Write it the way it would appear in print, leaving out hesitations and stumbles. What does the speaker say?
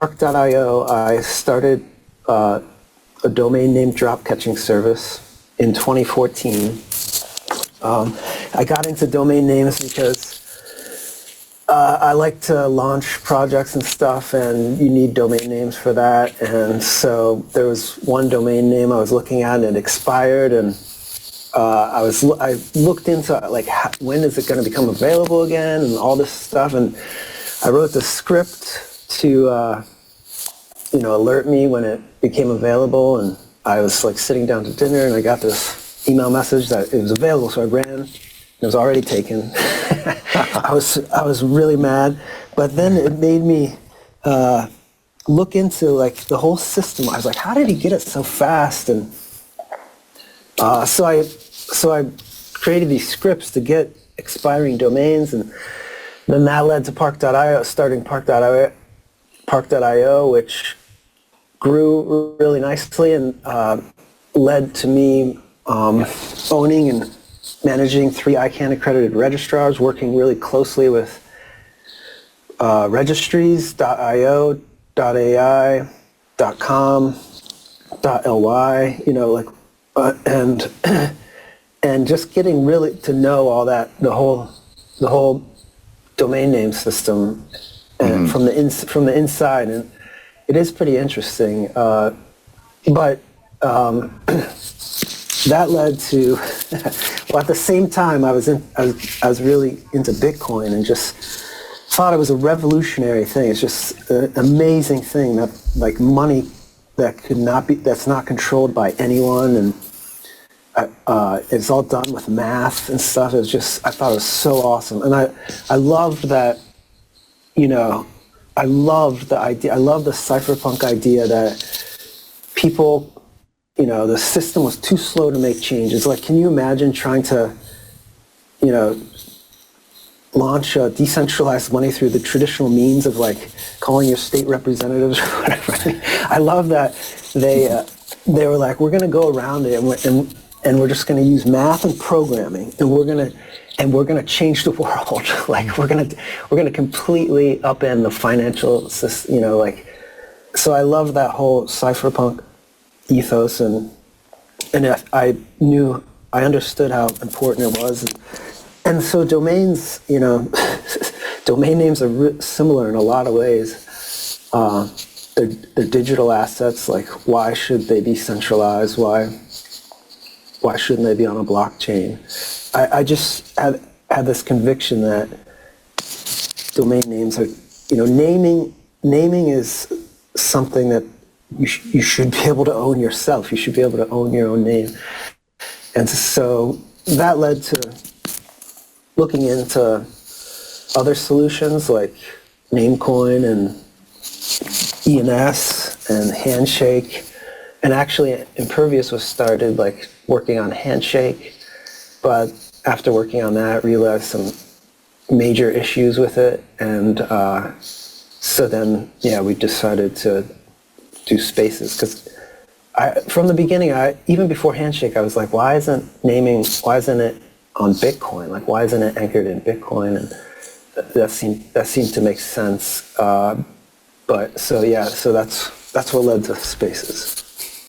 park.io, I started a domain name drop catching service in 2014. I got into domain names because I like to launch projects and stuff, and you need domain names for that. And so there was one domain name I was looking at, and it expired, and I looked into like when is it going to become available again, and all this stuff. And I wrote the script to alert me when it became available. And I was like sitting down to dinner, and I got this email message that it was available. So I ran. It was already taken. I was really mad, but then it made me look into like the whole system. I was like, how did he get it so fast? And so I created these scripts to get expiring domains, and then that led to park.io, starting park.io, which grew really nicely and led to me owning and managing 3 ICANN accredited registrars, working really closely with registries.io, .ai, .com, .ly, and just getting really to know all that, the whole domain name system, and from the inside, and it is pretty interesting. But that led to, well, at the same time, I was really into Bitcoin and just thought it was a revolutionary thing. It's just an amazing thing that like money that's not controlled by anyone, and it's all done with math and stuff. I thought it was so awesome, and I loved that. I loved the idea. I loved the cypherpunk idea that people. The system was too slow to make changes. Like, can you imagine trying to, launch decentralized money through the traditional means of like calling your state representatives or whatever? I love that they were like, we're going to go around it and we're just going to use math and programming, and we're going to change the world. Like we're going to completely upend the financial system. So I love that whole cypherpunk ethos, and I understood how important it was, and so domains, domain names are similar in a lot of ways. They're digital assets. Like, why should they be centralized? Why shouldn't they be on a blockchain? I just had this conviction that domain names are, naming is something that you should be able to own yourself. You should be able to own your own name. And so that led to looking into other solutions like Namecoin and ENS and Handshake. And actually, Impervious was started like working on Handshake, but after working on that, realized some major issues with it. And so then, we decided to do Spaces, because from the beginning, even before Handshake, I was like, why isn't it on Bitcoin? Like, why isn't it anchored in Bitcoin? And that seemed to make sense. So that's what led to Spaces.